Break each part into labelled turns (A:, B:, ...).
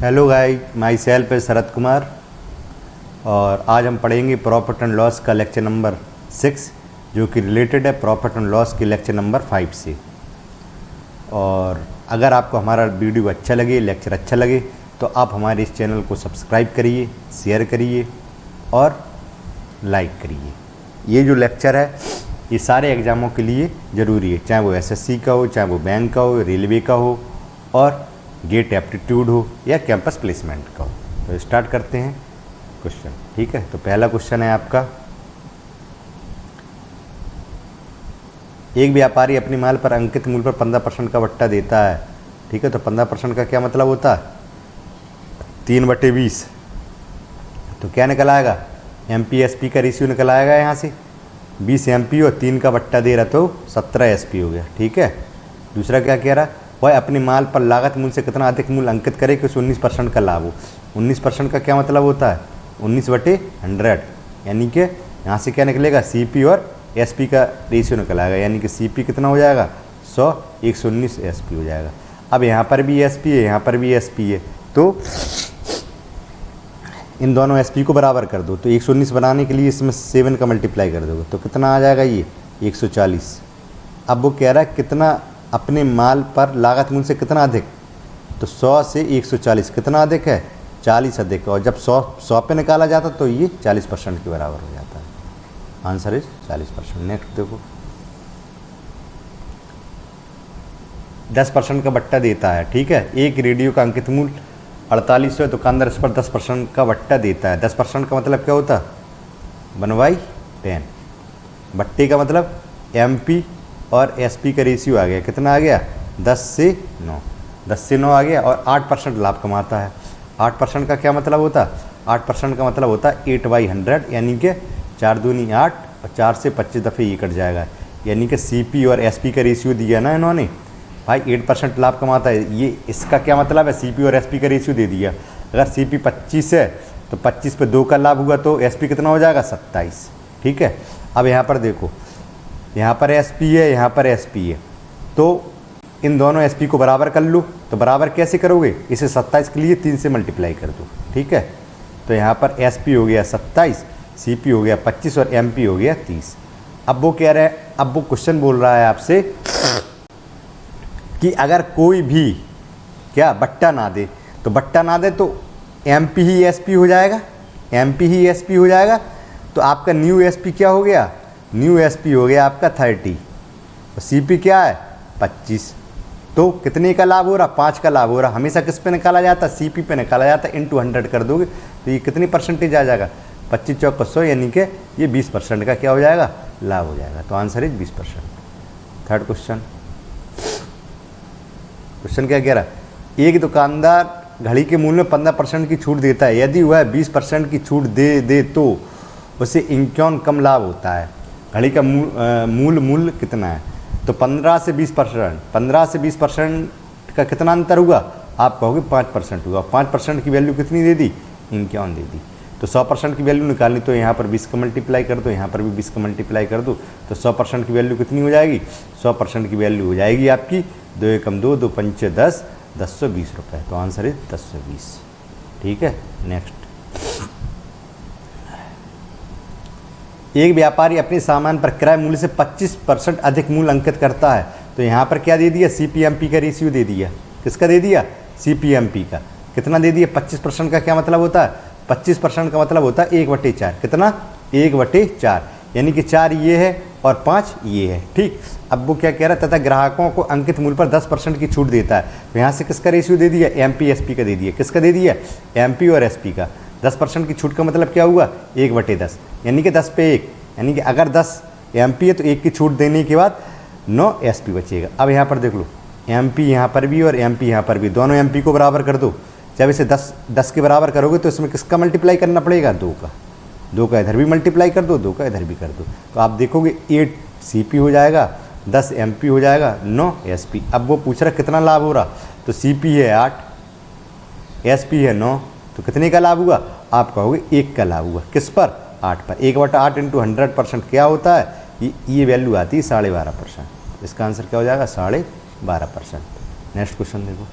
A: Hello guys, my self है शरद कुमार और आज हम पढ़ेंगे प्रॉफिट एंड लॉस का लेक्चर नंबर 6 जो कि रिलेटेड है प्रॉफिट एंड लॉस के लेक्चर नंबर 5 से। और अगर आपको हमारा वीडियो अच्छा लगे, लेक्चर अच्छा लगे तो आप हमारे इस चैनल को सब्सक्राइब करिए, शेयर करिए और लाइक करिए। ये जो लेक्चर है ये सारे एग्ज़ामों के लिए ज़रूरी है, चाहे वो एसएससी का हो, चाहे वो बैंक का हो, रेलवे का हो और गेट एप्टीट्यूड हो या कैंपस प्लेसमेंट का हो। तो स्टार्ट करते हैं क्वेश्चन। ठीक है, तो पहला क्वेश्चन है आपका, एक व्यापारी अपनी माल पर अंकित मूल्य पर 15% का बट्टा देता है। ठीक है, तो 15% का क्या मतलब होता है? 3/20। तो क्या निकल आएगा? MPSP का रेशियो निकल आएगा यहाँ से 20 MP और 3 का बट्टा दे रहा तो 17 SP हो गया। ठीक है, दूसरा क्या कह रहा? वह अपनी माल पर लागत मूल्य से कितना अधिक मूल्य अंकित करे कि उसे 19% का लाभ हो। 19% का क्या मतलब होता है? 19/100, यानी कि यहाँ से क्या निकलेगा? CP और SP का रेशियो निकल आएगा, यानी कि CP कितना हो जाएगा? 100, 119 SP हो जाएगा। अब यहाँ पर भी SP है, यहाँ पर भी SP है, तो इन दोनों SP को बराबर कर दो। तो 119 बनाने के लिए इसमें 7 का मल्टीप्लाई कर दोगे तो कितना आ जाएगा? ये 140। अब वो कह रहा है कितना अपने माल पर लागत मूल्य से कितना अधिक, तो 100 से 140 कितना अधिक है? 40 अधिक। और जब 100 पे निकाला जाता तो ये 40% के बराबर हो जाता है। Answer is 40%। नेक्स्ट देखो, 10% का बट्टा देता है। ठीक है, एक रेडियो का अंकित मूल्य 4800 है, दुकानदार इस पर 10% का बट्टा देता है। 10% का मतलब क्या होता है? 1/10। बट्टे का मतलब MP और SP का रेशियो आ गया, कितना आ गया? 10 से 9। 10 से 9 आ गया और 8% लाभ कमाता है। 8% का क्या मतलब होता है? 8% का मतलब होता है 8/100, यानी कि 4 दूनी 8 और 4 से 25 दफ़े ये कट जाएगा, यानी कि CP और SP का रेशियो दिया ना इन्होंने भाई, 8% लाभ कमाता है। ये इसका क्या मतलब है? CP और SP का रेशियो दे दिया। अगर CP 25 है तो 25 पे 2 का लाभ हुआ तो SP कितना हो जाएगा? 27। ठीक है, अब यहाँ पर देखो, यहाँ पर SP है, यहाँ पर SP है, तो इन दोनों SP को बराबर कर लो। तो बराबर कैसे करोगे? इसे 27 के लिए 3 से मल्टीप्लाई कर दो। ठीक है, तो यहाँ पर SP हो गया 27, CP हो गया 25 और MP हो गया 30। अब वो कह रहा है, अब वो क्वेश्चन बोल रहा है आपसे कि अगर कोई भी क्या बट्टा ना दे, तो बट्टा ना दे तो MP ही SP हो जाएगा, MP ही SP हो जाएगा। तो आपका न्यू SP क्या हो गया? न्यू SP हो गया आपका 30 और CP क्या है? 25। तो कितने का लाभ हो रहा? 5 का लाभ हो रहा। हमेशा किस पे निकाला जाता? CP पे निकाला जाता। इंटू 100 कर दोगे तो ये कितनी परसेंटेज आ जाएगा? 25 चौक 100, यानी कि ये 20% का क्या हो जाएगा? लाभ हो जाएगा। तो answer is 20%। Third question, question क्या कह रहा है? एक दुकानदार घड़ी के मूल्य में 15% की छूट देता है। यदि वह 20% की छूट दे तो उसे इंक्योन कम लाभ होता है। घड़ी का मूल्य कितना है? तो 15 से 20%। 15 से 20% का कितना अंतर हुआ? आप कहोगे 5% हुआ। 5% की वैल्यू कितनी दे दी? 51 दे दी। तो 100% की वैल्यू निकालनी, तो यहाँ पर 20 का मल्टीप्लाई कर दो, यहाँ पर भी 20 का मल्टीप्लाई कर दो। तो 100% की वैल्यू कितनी हो जाएगी? 100% की वैल्यू हो जाएगी आपकी 2 एकम 2, 2 पंचे 10, 1020 रुपये। तो आंसर है 1020। ठीक है, नेक्स्ट, एक व्यापारी अपने सामान पर क्रय मूल्य से 25% अधिक मूल्य अंकित करता है। तो यहाँ पर क्या दे दिया? CP/MP का रेशियो दे दिया। किसका दे दिया? CP/MP का। कितना दे दिया? 25% का क्या मतलब होता है? 25% का मतलब होता है 1/4। कितना? 1/4, यानी कि 4 ये है और 5 ये है। ठीक, अब वो क्या कह रहा है? तथा ग्राहकों को अंकित मूल्य पर 10% की छूट देता है। तो यहाँ से किसका रेशियो दे दिया? MPSP का दे दिया। किसका दे दिया? MP और SP का। 10% की छूट का मतलब क्या हुआ? 1/10, यानी कि 10 पे 1, यानी कि अगर 10 MP है तो 1 की छूट देने के बाद 9 SP बचेगा। अब यहाँ पर देख लो, MP यहाँ पर भी और MP यहाँ पर भी, दोनों MP को बराबर कर दो। जब इसे 10 के बराबर करोगे तो इसमें किसका मल्टीप्लाई करना पड़ेगा? 2 का। 2 का इधर भी मल्टीप्लाई कर दो, 2 का इधर भी कर दो। तो आप देखोगे 8 CP हो जाएगा, 10 MP हो जाएगा, 9 SP। अब वो पूछ रहा कितना लाभ हो रहा? तो CP है 8, SP है 9, तो कितने का लाभ हुआ? आप कहोगे 1 का लाभ हुआ। किस पर? 8 पर। 1/8 इंटू 100% क्या होता है? ये वैल्यू आती है 12.5%। इसका आंसर क्या हो जाएगा? 12.5%। नेक्स्ट क्वेश्चन देखो,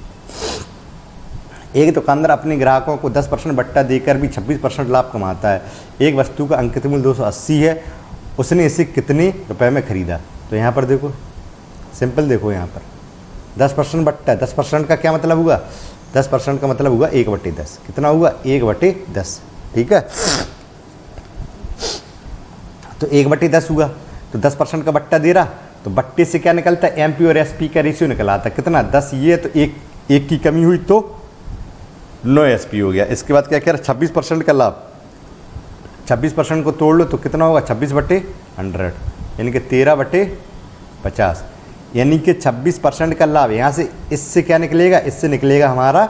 A: एक दुकानदार अपने ग्राहकों को 10% बट्टा देकर भी 26% लाभ कमाता है। एक वस्तु का अंकित मूल्य 280 है, उसने इसे कितने रुपए में खरीदा? तो यहाँ पर देखो, सिंपल देखो, यहाँ पर 10% बट्टा, 10% का क्या मतलब हुआ? 10% का मतलब हुआ 1/10। कितना हुआ? 1/10। ठीक है, तो 1/10 हुआ, तो 10% का बट्टा दे रहा, तो बट्टे से क्या निकलता है? एमपी और एसपी का रेशियो निकल आता है। कितना? 10 ये, तो एक की कमी हुई तो 9 एसपी हो गया। इसके बाद क्या कह रहा है? 26% का लाभ, 26% को तोड़ लो तो कितना होगा? 26/100, यानी कि 13/50, यानी कि 26% का लाभ। यहाँ से इससे क्या निकलेगा? इससे निकलेगा हमारा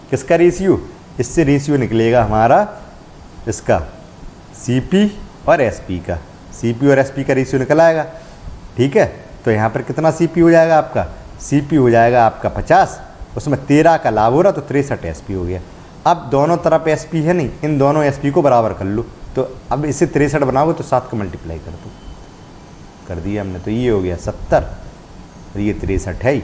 A: किसका रेशियो? इससे रेशियो निकलेगा हमारा इसका सीपी और एसपी का। सीपी और एसपी का रेशियो निकल आएगा। ठीक है, तो यहाँ पर कितना सीपी हो जाएगा आपका? सीपी हो जाएगा आपका 50, उसमें 13 का लाभ हो रहा, तो 63 एसपी हो गया। अब दोनों तरफ एसपी है नहीं, इन दोनों एसपी को बराबर कर लो। तो अब इसे 63 बनाओगे तो 7 का मल्टीप्लाई कर दो, कर दिया हमने, तो ये हो गया 70 और ये 63 है,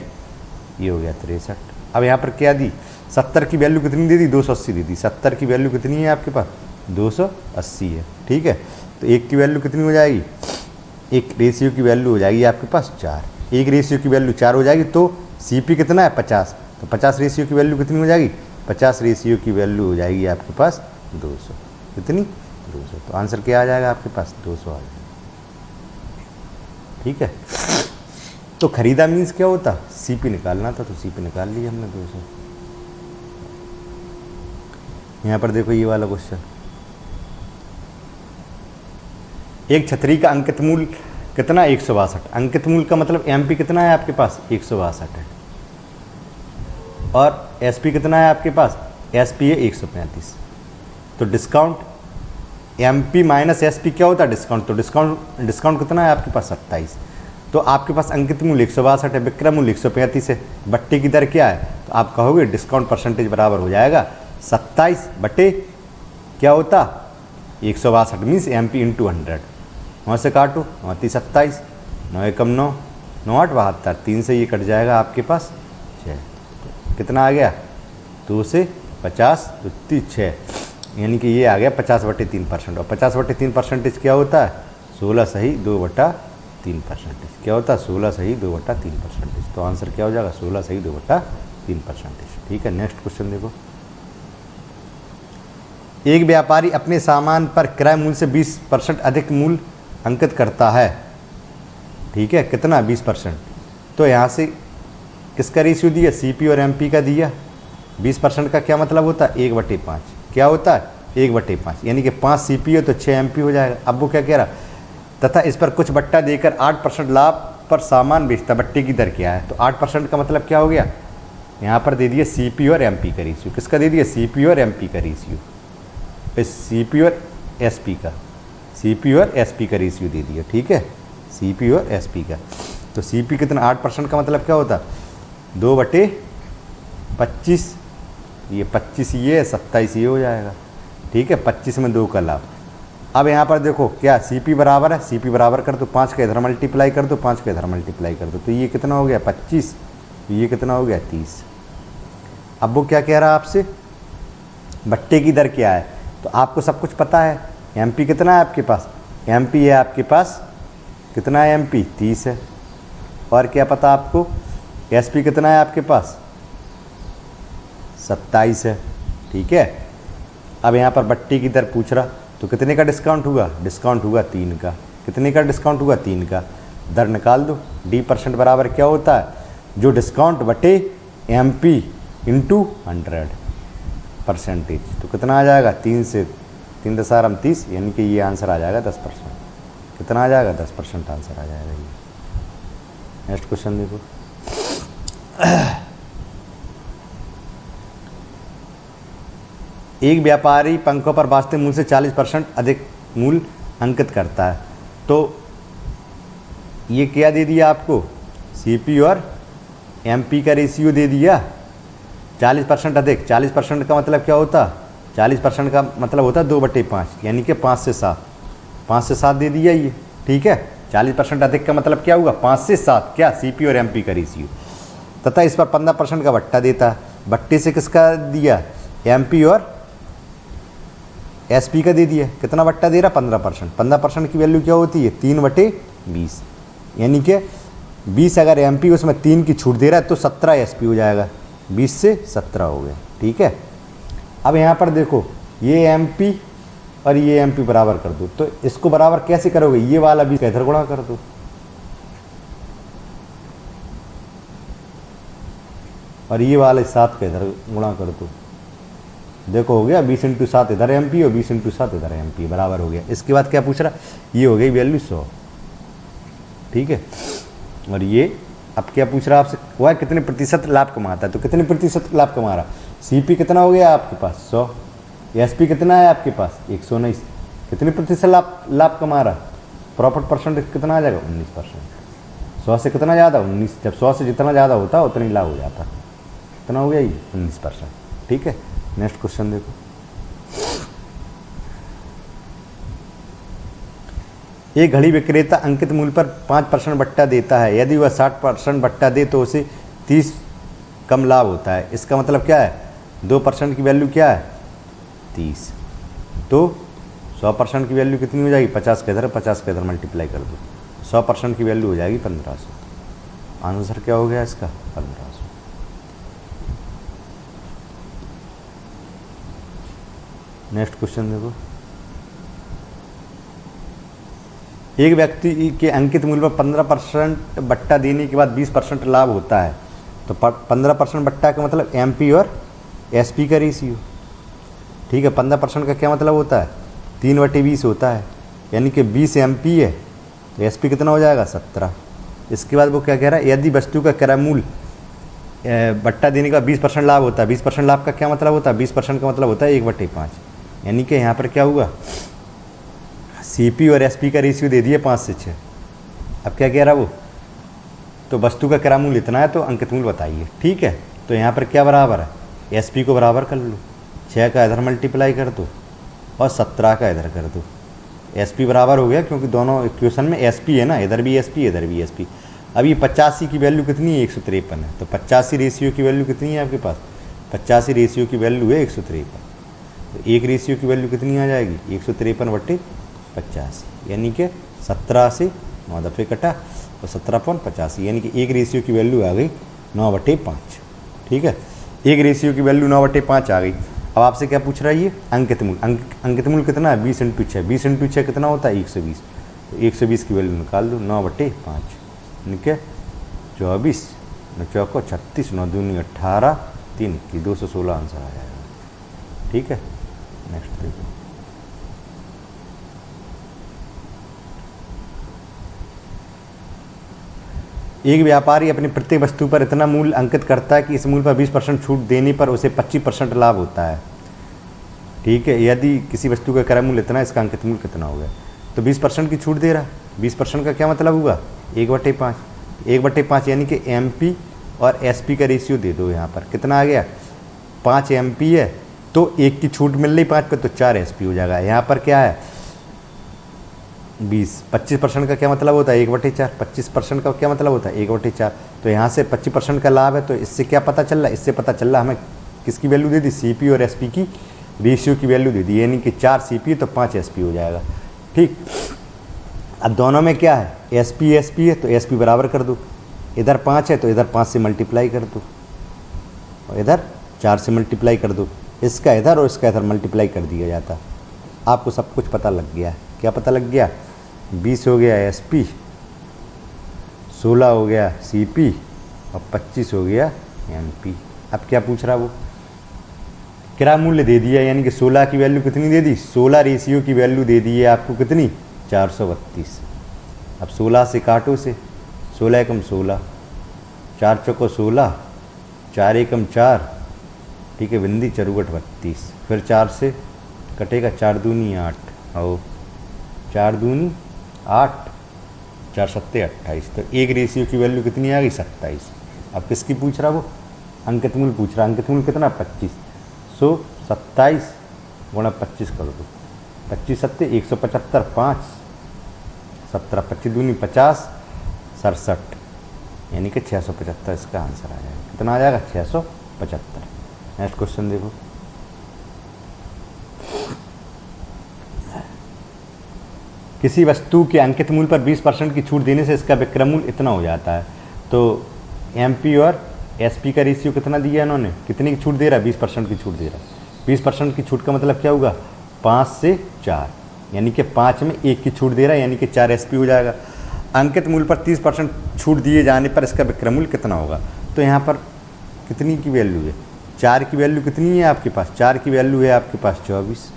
A: ये हो गया 63। अब यहाँ पर क्या दी? 70 की वैल्यू कितनी दे दी? 280 दे दी। 70 की वैल्यू कितनी है आपके पास? 280 है। ठीक है, तो एक की वैल्यू कितनी हो जाएगी? एक रेशियो की वैल्यू हो जाएगी आपके पास 4। एक रेशियो की वैल्यू 4 हो जाएगी, तो सीपी कितना है? 50। तो 50 रेशियो की वैल्यू कितनी हो जाएगी? 50 रेशियो की वैल्यू हो जाएगी आपके पास 200। कितनी? 200। तो आंसर क्या आ जाएगा आपके पास? 200 आ जाएगा। ठीक है, तो खरीदा मीन्स क्या होता? सीपी निकालना था, तो सीपी निकाल लिया हमने 200। यहाँ पर देखो ये वाला क्वेश्चन, एक छतरी का अंकित मूल्य कितना? 162। अंकित मूल्य का मतलब एमपी कितना है आपके पास? 162 है, और एसपी कितना है आपके पास? एसपी है 135। तो डिस्काउंट एमपी माइनस एसपी क्या होता है? डिस्काउंट। तो डिस्काउंट कितना है आपके पास? 27। तो आपके पास अंकित मूल्य 162 है, विक्रय मूल्य 135 है, बट्टे की दर क्या है? तो आप कहोगे डिस्काउंट परसेंटेज बराबर हो जाएगा 27 बटे क्या होता? 162 मीन्स एमपी इंटू 100। वहाँ से काटो, 29 27, 9 एकम 9, 9 8 72, 3 से ये कट जाएगा आपके पास 6। कितना आ गया? 2 से 50 तो 6, यानी कि ये आ गया 50/3%। और 50/3% क्या होता है? 16 सही 2/3%। क्या होता है? 16 सही 2/3%। तो आंसर क्या हो जाएगा? 16 सही 2/3%। ठीक है, नेक्स्ट क्वेश्चन देखो। एक व्यापारी अपने सामान पर क्रय मूल्य से 20% अधिक मूल्य अंकित करता है। ठीक है, कितना? 20%। तो यहाँ से किसका रेशियो दिया? सीपी और एमपी का दिया। 20% का क्या मतलब होता है? 1/5। क्या होता है? 1/5, यानी कि 5 सीपी है तो 6 एमपी हो जाएगा। अब वो क्या कह रहा? तथा इस पर कुछ बट्टा देकर 8% लाभ पर सामान बेचता, बट्टे की दर क्या है? तो 8% का मतलब क्या हो गया? यहाँ पर दे दिया सीपी और एमपी का रेशियो। किसका दे दिया? सीपी और एमपी का रेशियो। सीपी और एसपी का, सीपी और एसपी का रेशियो दे दिया। ठीक है, सीपी और एसपी का। तो सीपी कितना? 8% का मतलब क्या होता? 2/25, ये 25 ये है, 27 ये हो जाएगा। ठीक है, 25 में 2 का लाभ। अब यहाँ पर देखो क्या सीपी बराबर है? सीपी बराबर कर दो, 5 का इधर मल्टीप्लाई कर दो, 5 का इधर मल्टीप्लाई कर दो, तो ये कितना हो गया? 25, तो ये कितना हो गया? 30। अब वो क्या कह रहा है आपसे? बट्टे की दर क्या है? तो आपको सब कुछ पता है। एमपी कितना है आपके पास? एमपी है आपके पास कितना है? एमपी 30 है। और क्या पता आपको? एसपी कितना है आपके पास? 27 है। ठीक है, अब यहाँ पर बट्टे की दर पूछ रहा, तो कितने का डिस्काउंट हुआ? डिस्काउंट हुआ 3 का। कितने का डिस्काउंट हुआ? 3 का। दर निकाल दो। D% बराबर क्या होता है? जो डिस्काउंट बटे एमपी इंटू 100%। तो कितना आ जाएगा? 3 से 3 दशारम 30, यानी कि ये आंसर आ जाएगा 10%। कितना आ जाएगा? 10% आंसर आ जाएगा ये। नेक्स्ट क्वेश्चन देखो। एक व्यापारी पंखों पर वास्तविक मूल्य से 40% अधिक मूल्य अंकित करता है। तो ये क्या दे दिया आपको? सीपी और एमपी का रेशियो दे दिया। 40% अधिक, 40% का मतलब क्या होता? 40% का मतलब होता है 2/5, यानी कि 5 से 7। 5 से 7 दे दिया ये। ठीक है, 40% अधिक का मतलब क्या हुआ? 5 से 7 क्या? सीपी और एमपी का रेशियो। तथा इस पर 15% का बट्टा देता है। बट्टे से किसका दिया, एमपी और एसपी का दे दिया। कितना बट्टा दे रहा, 15%। 15% की वैल्यू क्या होती है, 3/20, यानी कि 20 अगर एमपी उसमें 3 की छूट दे रहा है तो 17 एसपी हो जाएगा। 20 से 17 हो गए, ठीक है। अब यहाँ पर देखो ये एमपी और ये एमपी बराबर कर दो, तो इसको बराबर कैसे करोगे, ये वाला 20 का इधर गुणा कर दो, और ये वाले 7 का इधर गुणा कर दो। देखो हो गया 20 × 7 इधर एमपी और 20 × 7 इधर एमपी, बराबर हो गया। इसके बाद क्या पूछ रहा, ये हो गई वैल्यू 100, ठीक है। और ये अब क्या पूछ रहा आपसे, वह कितने प्रतिशत लाभ कमाता है, तो कितने प्रतिशत लाभ कमा रहा, सीपी कितना हो गया आपके पास 100, एसपी कितना है आपके पास 119, कितने प्रतिशत लाभ कमा रहा, प्रॉफिट परसेंट कितना आ जाएगा 19%। 100 से कितना ज़्यादा 19, जब 100 से जितना ज़्यादा होता उतना ही लाभ हो जाता। कितना हो गया ये 19%, ठीक है। नेक्स्ट क्वेश्चन देखो, एक घड़ी विक्रेता अंकित मूल्य पर 5% बट्टा देता है, यदि वह 60% बट्टा दे तो उसे 30 कम लाभ होता है। इसका मतलब क्या है, 2% की वैल्यू क्या है 30, तो 100% की वैल्यू कितनी हो जाएगी, 50 के इधर 50 के इधर मल्टीप्लाई कर दो, 100% की वैल्यू हो जाएगी 1500। आंसर क्या हो गया इसका 1500। नेक्स्ट क्वेश्चन देखो, एक व्यक्ति के अंकित मूल्य पर 15% बट्टा देने के बाद 20% लाभ होता है, तो 15% बट्टा का मतलब एमपी और एसपी का रेशियो, ठीक है। 15% का क्या मतलब होता है, 3/20 होता है, यानी कि 20 एमपी है तो एसपी कितना हो जाएगा 17। इसके बाद वो क्या कह रहा है, यदि वस्तु का क्रय मूल्य बट्टा देने का 20% लाभ होता है, 20% लाभ का क्या मतलब होता है, 20% का मतलब होता है 1/5, यानी कि यहाँ पर क्या हुआ, सीपी और एसपी का रेशियो दे दिए 5 से 6। अब क्या कह रहा वो, तो वस्तु का क्रय मूल्य इतना है तो अंकित मूल्य बताइए, ठीक है। तो यहाँ पर क्या बराबर है, एसपी को बराबर कर लो, 6 का इधर मल्टीप्लाई कर दो और 17 का इधर कर दो। एसपी बराबर हो गया क्योंकि दोनों इक्वेशन में एसपी है ना, इधर भी एसपी इधर भी एसपी। अब ये 85 की वैल्यू कितनी है 153 है, तो 85 रेशियो की वैल्यू कितनी है आपके पास, 85 रेशियो की वैल्यू है 153, तो एक रेशियो की वैल्यू कितनी आ जाएगी 153/85, यानी कि 17 से 9 दफ़े कटा तो 17.85, यानी कि एक रेशियो की वैल्यू आ गई 9/5, ठीक है। एक रेशियो की वैल्यू 9/5 आ गई। अब आपसे क्या पूछ रहा है ये अंकित मूल्य, अंकित मूल्य कितना है 20 × 6, 20 × 6 कितना होता है 120, तो 120 की वैल्यू निकाल दो 9/5, यानी कि 24 9 चौको 36 9 दूनी 18 3 की 216 आंसर आ जाएगा, ठीक है। नेक्स्ट देखो, एक व्यापारी अपनी प्रत्येक वस्तु पर इतना मूल्य अंकित करता है कि इस मूल्य पर 20% छूट देने पर उसे 25% लाभ होता है, ठीक है। यदि किसी वस्तु का क्रय मूल्य इतना है, इसका अंकित मूल्य कितना हो गया, तो 20% की छूट दे रहा, 20% का क्या मतलब हुआ 1/5, 1/5 यानी कि एमपी और एसपी का रेशियो दे दो। यहाँ पर कितना आ गया 5 एमपी है तो 1 की छूट मिल रही 5 पे, तो 4 एसपी हो जाएगा। यहाँ पर क्या है 20, 25% का क्या मतलब होता है 1/4, 25% का क्या मतलब होता है 1/4, तो यहाँ से 25% का लाभ है, तो इससे क्या पता चल रहा है, इससे पता चल रहा हमें किसकी वैल्यू दे दी, सीपी और एसपी की रेशियो की वैल्यू दे दी, यानी कि 4 सीपी तो 5 एसपी हो जाएगा, ठीक। अब दोनों में क्या है एसपी एसपी है तो एसपी बराबर कर दो, इधर 5 है तो इधर 5 से मल्टीप्लाई कर दो और इधर 4 से मल्टीप्लाई कर दो, इसका इधर और इसका इधर मल्टीप्लाई कर दिया जाता। आपको सब कुछ पता लग गया, क्या पता लग गया 20 हो गया एसपी, 16 हो गया सीपी और 25 हो गया एमपी। अब क्या पूछ रहा वो, क्रय मूल्य दे दिया, यानी कि 16 की वैल्यू कितनी दे दी, 16 रेशियो की वैल्यू दे दी है आपको कितनी 432। अब 16 से काटो से, 16 एकम 16, 4 चौको 16, 4 एकम 4, ठीक है, बिंदी चरुगट 32, फिर 4 से कटेगा 4 दूनी 8 और 4 दूनी 8, 4 सत्ते 28, तो एक रेशियो की वैल्यू कितनी आ गई 27। अब किसकी पूछ रहा वो अंकित मूल्य पूछ रहा, अंकित मूल्य कितना 25, सो 27 गुणा 25 कर दो, 25 सत्ते 175, 5 17, 25 दूनी 50, 67, यानी कि 675 इसका आंसर आ जाएगा। कितना आ जाएगा 675। नेक्स्ट क्वेश्चन देखो, किसी वस्तु के अंकित मूल्य पर 20% की छूट देने से इसका विक्रय मूल्य इतना हो जाता है। तो एमपी और एसपी का रेशियो कितना दिया इन्होंने, कितनी की छूट दे रहा है, 20% की छूट दे रहा है। 20% की छूट का मतलब क्या होगा, 5 से 4, यानी कि 5 में 1 की छूट दे रहा है, यानी कि 4 एसपी हो जाएगा। अंकित मूल्य पर 30% छूट दिए जाने पर इसका विक्रय मूल्य कितना होगा। तो यहाँ पर कितनी की वैल्यू है, 4 की वैल्यू कितनी है आपके पास, 4 की वैल्यू है आपके पास 24,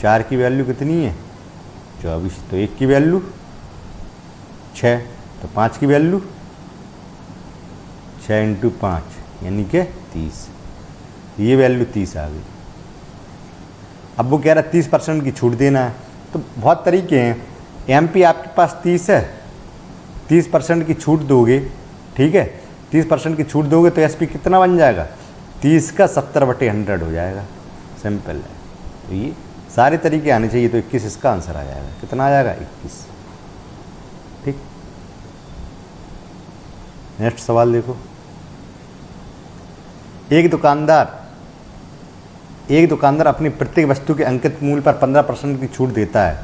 A: 4 की वैल्यू कितनी है 24, तो 1 की वैल्यू 6, तो 5 की वैल्यू 6 × 5 यानी कि 30, ये वैल्यू 30 आ गई। अब वो कह रहा है 30% की छूट देना है, तो बहुत तरीके हैं। एमपी आपके पास 30 है, 30% की छूट दोगे, ठीक है, 30% की छूट दोगे तो एसपी कितना बन जाएगा, 30 का 70/100 हो जाएगा, सिंपल है। तो ये सारे तरीके आने चाहिए, तो 21 इसका आंसर आ जाएगा। कितना आ जाएगा, 21, ठीक। नेक्स्ट सवाल देखो, एक दुकानदार अपनी प्रत्येक वस्तु के अंकित मूल्य पर 15% की छूट देता है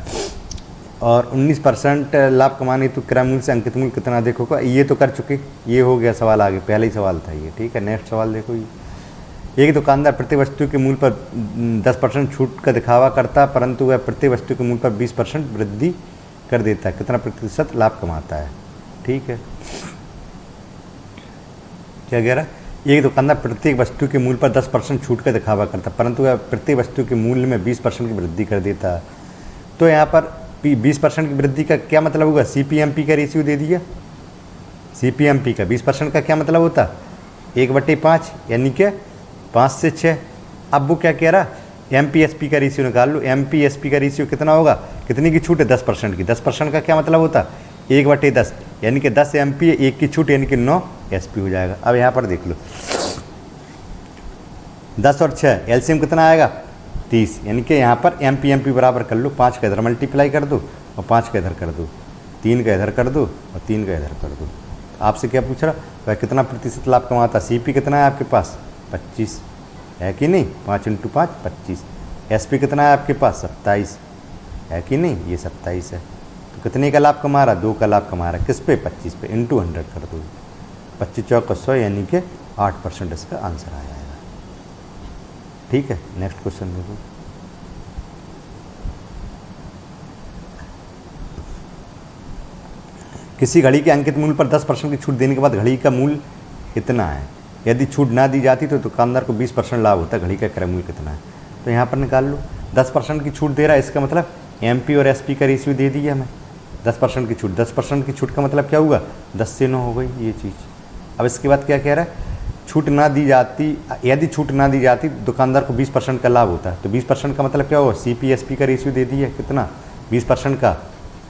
A: और 19% लाभ कमाने तो क्रय मूल्य से अंकित मूल्य कितना देखो का, ये तो कर चुके, ये हो गया सवाल आगे, पहले ही सवाल था ये, ठीक है। नेक्स्ट सवाल देखो, ये एक दुकानदार प्रत्येक वस्तु के मूल्य पर 10% छूट का दिखावा करता है, परंतु वह प्रत्येक वस्तु के मूल्य पर 20% वृद्धि कर देता है, कितना प्रतिशत लाभ कमाता है, ठीक है। क्या कह रहा है, एक दुकानदार प्रत्येक वस्तु के मूल्य पर 10% छूट का दिखावा करता है, परंतु वह प्रत्येक वस्तु के मूल्य में 20% की वृद्धि कर देता है। तो यहाँ पर 20% की वृद्धि का क्या मतलब होगा, सीपीएमपी का रेशियो दे दिया। सीपीएमपी का 20% का क्या मतलब होता, 1/5 यानी कि 5 से 6। अब वो क्या कह रहा, एमपीएसपी का रेशियो निकाल लो। एमपीएसपी का रेशियो कितना होगा, कितनी की छूट है, 10% की। 10% का क्या मतलब होता, 1/10 यानी कि 10 एमपी, 1 की छूट यानी कि 9 एसपी हो जाएगा। अब यहाँ पर देख लो, 10 और 6 एलसीएम कितना आएगा, 30, यानी कि यहाँ पर एमपी बराबर कर लो, 5 का इधर मल्टीप्लाई कर दो और 5 का इधर कर दो, 3 का इधर कर दो और 3 का इधर कर दो। आपसे क्या पूछ रहा, वह कितना प्रतिशत लाभ कमाता, सीपी कितना है आपके पास, 25 है कि नहीं, 5 × 5 25। एसपी कितना है आपके पास, 27 है कि नहीं, ये 27 है। तो कितने का लाभ कमा रहा, 2 का लाभ कमा रहा है, किस पे, 25 पे, × 100 कर दो, 25 × 100 यानी कि 8% इसका आंसर आ जाएगा, ठीक है। नेक्स्ट क्वेश्चन देखो, किसी घड़ी के अंकित मूल्य पर 10% की छूट देने के बाद घड़ी का मूल्य कितना है। यदि छूट ना दी जाती तो दुकानदार को 20% लाभ होता, घड़ी का क्रय मूल्य कितना है। तो यहाँ पर निकाल लो, 10% की छूट दे रहा है, इसका मतलब एमपी और एसपी का रेशियो दे दिया हमें, 10% की छूट। 10% की छूट का मतलब क्या हुआ, 10 से 9 हो गई ये चीज़। अब इसके बाद क्या कह रहा है, छूट ना दी जाती, यदि छूट ना दी जाती दुकानदार को 20% का लाभ होता है। तो 20% का मतलब क्या होगा, सीपीएसपी का रेशियो दे दिया, कितना, 20% का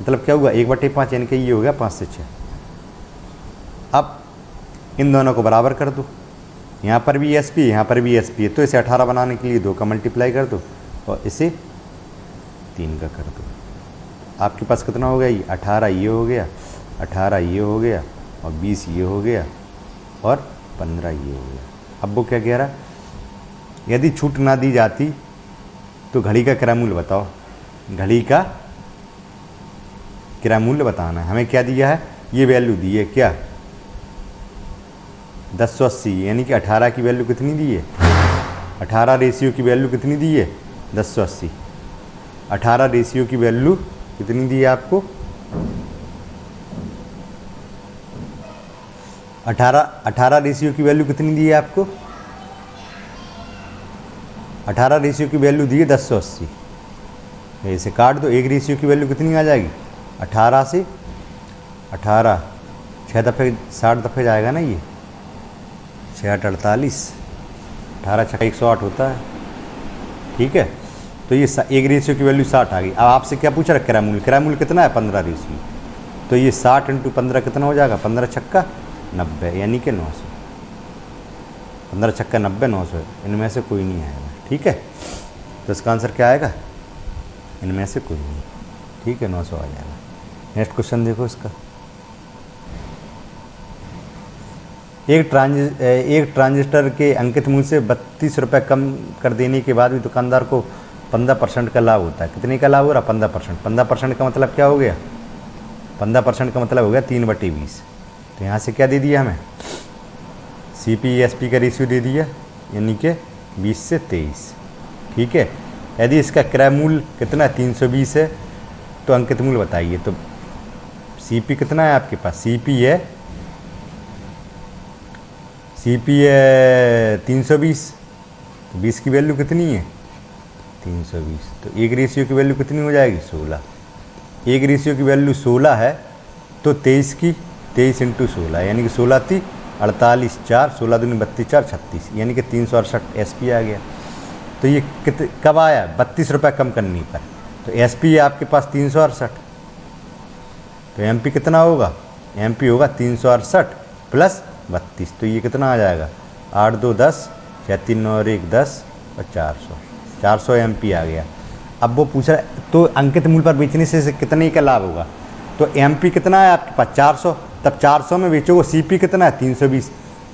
A: मतलब क्या हुआ, 1/5 यानी कि ये हो गया 5 से 6। अब इन दोनों को बराबर कर दो, यहाँ पर भी एसपी है, यहाँ पर भी एसपी है, तो इसे 18 बनाने के लिए 2 का मल्टीप्लाई कर दो और इसे 3 का कर दो। आपके पास कितना हो गया, ये 18 ये हो गया, 18 ये हो गया और 20 ये हो गया और 15 ये हो गया। अब वो क्या कह रहा है, यदि छूट ना दी जाती तो घड़ी का क्रय मूल्य बताओ। घड़ी का क्रय मूल्य बताना है, हमें क्या दिया है, ये वैल्यू दी है क्या, 1080, यानी कि 18 की वैल्यू कितनी दी है, 18 रेशियो की वैल्यू कितनी दी है, 1080। 18 रेशियो की वैल्यू कितनी दी है आपको, 18 रेशियो की वैल्यू कितनी दी है आपको, 18 रेशियो की वैल्यू दी है 1080। इसे काट दो, एक रेशियो की वैल्यू कितनी आ जाएगी, 18 से 18, 6 दफ़े 60 दफ़े जाएगा ना, ये 6 8 48, 18 6 108 होता है, ठीक है। तो ये एक रेशियो की वैल्यू 60 आ गई। अब आपसे क्या पूछ रहा है, क्रय मूल्य, क्रय मूल्य कितना है, 15 रेशियो, तो ये 60 × 15 कितना हो जाएगा, 15 छक्का 90 यानी कि 900, 15 छक्का 90, 900, इनमें से कोई नहीं आएगा, ठीक है। तो इसका आंसर क्या आएगा, इनमें से कोई नहीं, ठीक है, 900 आ जाएगा। नेक्स्ट क्वेश्चन देखो इसका, एक ट्रांजिस्टर के अंकित मूल्य से 32 रुपये कम कर देने के बाद भी दुकानदार को 15% का लाभ होता है। कितने का लाभ हो रहा? 15%। 15% का मतलब क्या हो गया? 15% का मतलब हो गया 3/20। तो यहाँ से क्या दे दिया हमें? CP/SP का रेशियो दे दिया, यानी कि 20 से 23। ठीक है। यदि इसका क्रय मूल्य कितना 320 है तो अंकित मूल्य बताइए। तो CP कितना है आपके पास? CP है 320। तो 20 की वैल्यू कितनी है? 320। तो एक रेशियो की वैल्यू कितनी हो जाएगी? 16। एक रेशियो की वैल्यू 16 है तो 23 × 16 यानी कि 16 × 48 4, 16 दूनी 32 4 36, यानी कि 368 SP आ गया। तो ये कब आया? 32 रुपये कम करने पर। तो SP है आपके पास 368। तो MP कितना होगा? MP होगा 368 + 32। तो ये कितना आ जाएगा? 8 2 10, 6 3 9 और 1 10 और 400 MP आ गया। अब वो पूछ रहा है तो अंकित मूल्य पर बेचने से कितने का लाभ होगा? तो MP कितना है आपके पास? 400। तब 400 में बेचोगे। CP कितना है? 320।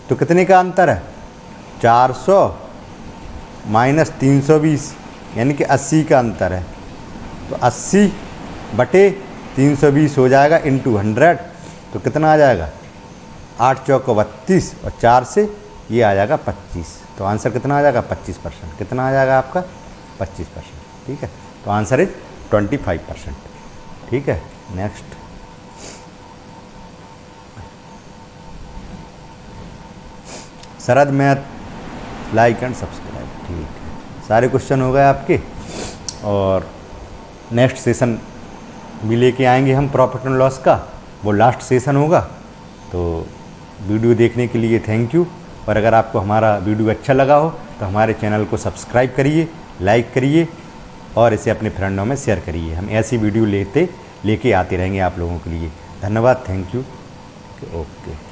A: तो कितने का अंतर है? 400 - 320 यानी कि 80 का अंतर है। तो 80/320 हो जाएगा × 100। तो कितना आ जाएगा? 8 चौको 32 और 4 से ये आ जाएगा 25। तो आंसर कितना आ जाएगा? 25%। कितना आ जाएगा आपका? 25%। ठीक है। तो आंसर इज 25%। ठीक है। Next. Sharad math like and subscribe. ठीक है। सारे क्वेश्चन हो गए आपके और नेक्स्ट सेशन भी लेके आएंगे हम प्रॉफिट एंड लॉस का। वो लास्ट सेशन होगा। तो वीडियो देखने के लिए थैंक यू। और अगर आपको हमारा वीडियो अच्छा लगा हो तो हमारे चैनल को सब्सक्राइब करिए, लाइक करिए और इसे अपने फ्रेंडों में शेयर करिए। हम ऐसी वीडियो लेके आते रहेंगे आप लोगों के लिए। धन्यवाद। Thank you. ओके।